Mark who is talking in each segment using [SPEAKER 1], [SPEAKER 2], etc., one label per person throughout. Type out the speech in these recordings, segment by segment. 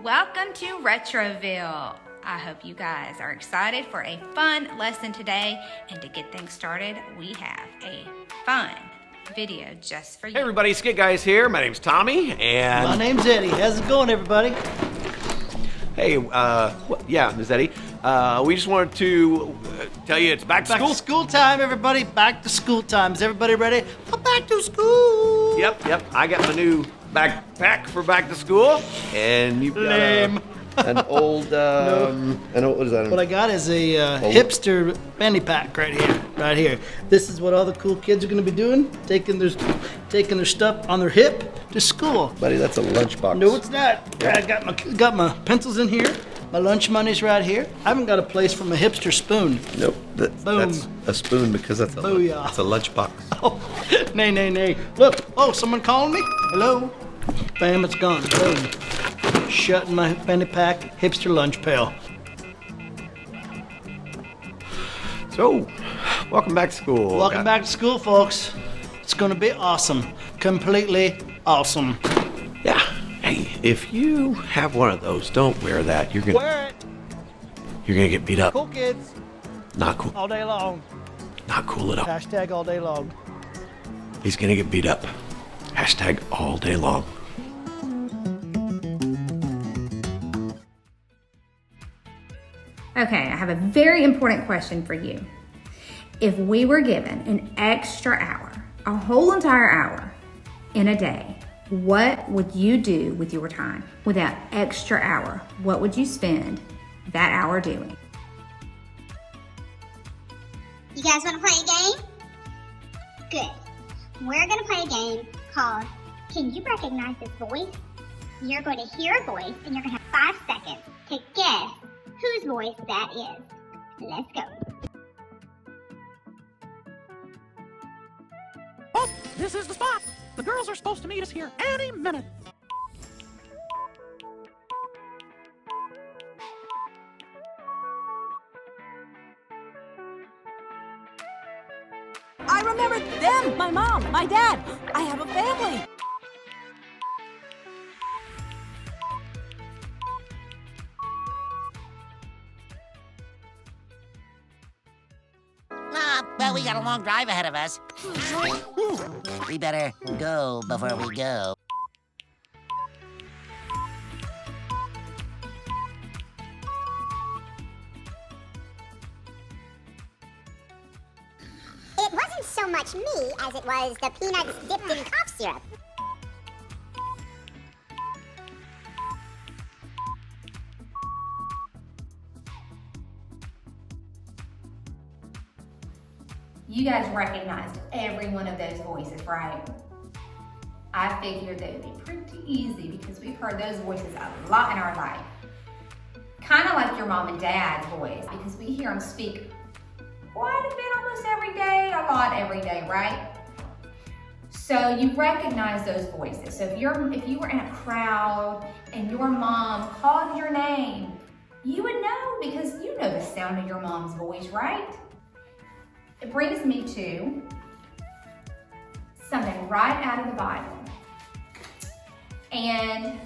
[SPEAKER 1] Welcome to Retroville. I hope you guys are excited for a fun lesson today. And to get things started, we have a fun video just for you.
[SPEAKER 2] Hey everybody, Skit Guys here. My name's Tommy, and
[SPEAKER 3] my name's Eddie. How's it going, everybody?
[SPEAKER 2] Hey, yeah, Ms. Eddie. We just wanted to tell you it's back to school.
[SPEAKER 3] Back to school time, everybody. Back to school time. Is everybody ready? Back to school.
[SPEAKER 2] Yep. I got my new backpack for back to school, and you've got an old, what is that?
[SPEAKER 3] What I got is a hipster fanny pack right here. This is what all the cool kids are going to be doing, taking their stuff on their hip to school.
[SPEAKER 2] Buddy, that's a lunchbox.
[SPEAKER 3] No, it's not. I got my pencils in here. My lunch money's right here. I haven't got a place for my hipster spoon.
[SPEAKER 2] Nope.
[SPEAKER 3] Boom.
[SPEAKER 2] That's a spoon because that's a lunchbox.
[SPEAKER 3] Oh, nay. Look. Oh, someone calling me? Hello? Bam, it's gone. Boom. Shutting my fanny pack, hipster lunch pail.
[SPEAKER 2] So, welcome back to school.
[SPEAKER 3] Welcome back to school, folks. It's gonna be awesome. Completely awesome.
[SPEAKER 2] Yeah. Hey, if you have one of those, don't wear that. You're gonna get beat up.
[SPEAKER 3] Cool kids.
[SPEAKER 2] Not cool.
[SPEAKER 3] All day long.
[SPEAKER 2] Not cool at all.
[SPEAKER 3] Hashtag all day long.
[SPEAKER 2] He's gonna get beat up. Hashtag all day long.
[SPEAKER 1] Okay, I have a very important question for you. If we were given an extra hour, a whole entire hour in a day, what would you do with your time? With that extra hour, what would you spend that hour doing?
[SPEAKER 4] You guys want to play a game? Good. We're going to play a game called Can You Recognize This Voice? You're going to hear a voice and you're going to have 5 seconds to guess whose voice that is. Let's go.
[SPEAKER 5] Oh, this is the spot. The girls are supposed to meet us here any minute.
[SPEAKER 6] I remember them, my mom, my dad. I have a family.
[SPEAKER 7] Well, we got a long drive ahead of us. We better go before we go.
[SPEAKER 4] It wasn't so much me as it was the peanuts dipped in cough syrup.
[SPEAKER 1] You guys recognized every one of those voices, right? I figured that would be pretty easy because we've heard those voices a lot in our life. Kind of like your mom and dad's voice, because we hear them speak quite a bit almost every day, a lot every day, right? So you recognize those voices. So if you were in a crowd and your mom called your name, you would know because you know the sound of your mom's voice, right? It brings me to something right out of the Bible. And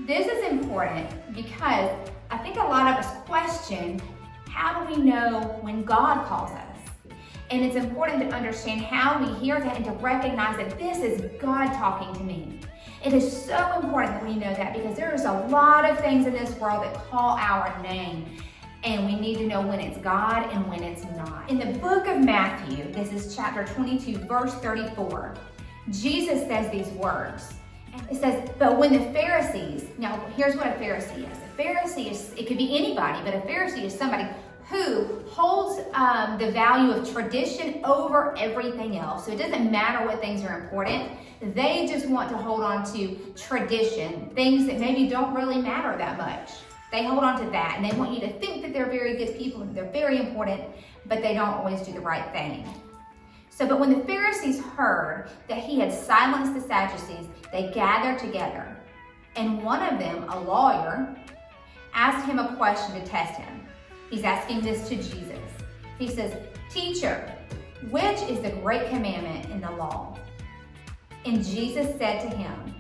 [SPEAKER 1] this is important because I think a lot of us question, how do we know when God calls us? And it's important to understand how we hear that and to recognize that this is God talking to me. It is so important that we know that because there's a lot of things in this world that call our name. And we need to know when it's God and when it's not. In the book of Matthew, this is chapter 22, verse 34, Jesus says these words. It says, but when the Pharisees, now here's what a Pharisee is. A Pharisee is, it could be anybody, but a Pharisee is somebody who holds the value of tradition over everything else. So it doesn't matter what things are important. They just want to hold on to tradition, things that maybe don't really matter that much. They hold on to that and they want you to think that they're very good people and they're very important, but they don't always do the right thing. So, but when the Pharisees heard that he had silenced the Sadducees, they gathered together. And one of them, a lawyer, asked him a question to test him. He's asking this to Jesus. He says, "Teacher, which is the great commandment in the law?" And Jesus said to him,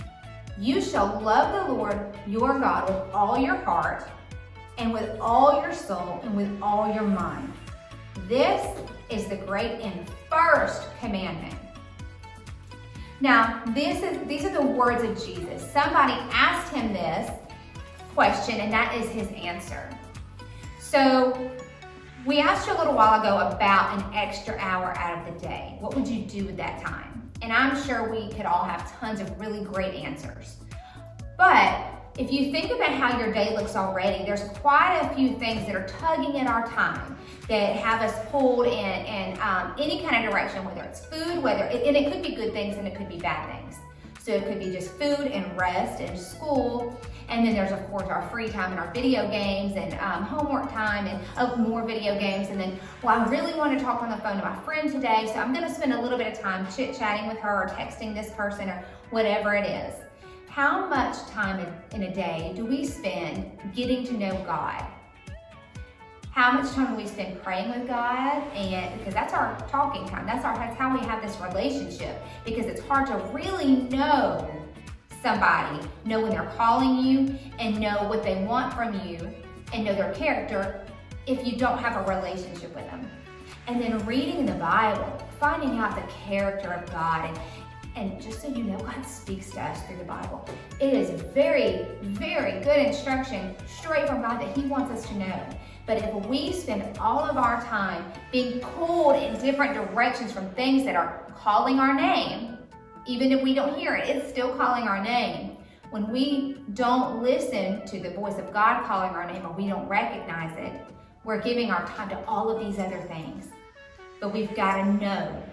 [SPEAKER 1] You shall love the Lord your God with all your heart and with all your soul and with all your mind. This is the great and first commandment. Now, these are the words of Jesus. Somebody asked him this question, and that is his answer. So, we asked you a little while ago about an extra hour out of the day. What would you do with that time? And I'm sure we could all have tons of really great answers. But if you think about how your day looks already, there's quite a few things that are tugging at our time that have us pulled in any kind of direction, whether it's food, and it could be good things and it could be bad things. So it could be just food and rest and school. And then there's, of course, our free time and our video games and homework time and more video games. And then, well, I really want to talk on the phone to my friend today, so I'm going to spend a little bit of time chit-chatting with her or texting this person or whatever it is. How much time in a day do we spend getting to know God? How much time do we spend praying with God? And because that's our talking time. That's how we have this relationship. Because it's hard to really know somebody, know when they're calling you, and know what they want from you, and know their character if you don't have a relationship with them. And then reading the Bible, finding out the character of God, and just so you know, God speaks to us through the Bible. It is very, very good instruction straight from God that He wants us to know. But if we spend all of our time being pulled in different directions from things that are calling our name, even if we don't hear it, it's still calling our name. When we don't listen to the voice of God calling our name, or we don't recognize it, we're giving our time to all of these other things. But we've got to know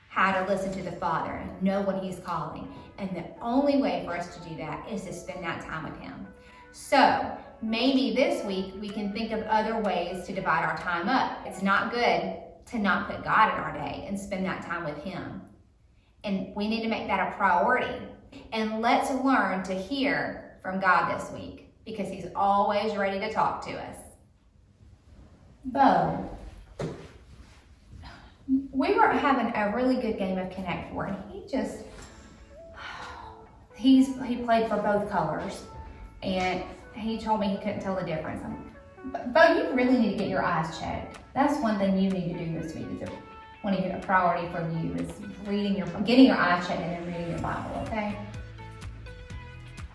[SPEAKER 1] how to listen to the Father and know when He's calling. And the only way for us to do that is to spend that time with Him. So maybe this week we can think of other ways to divide our time up. It's not good to not put God in our day and spend that time with Him. And we need to make that a priority. And let's learn to hear from God this week, because He's always ready to talk to us. Bo, we were having a really good game of Connect Four, and he played for both colors, and he told me he couldn't tell the difference. Bo, you really need to get your eyes checked. That's one thing you need to do this week. Is a priority for you is getting your eyes checked and then reading your Bible. Okay.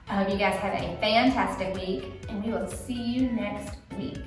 [SPEAKER 1] I hope you guys have a fantastic week, and we will see you next week.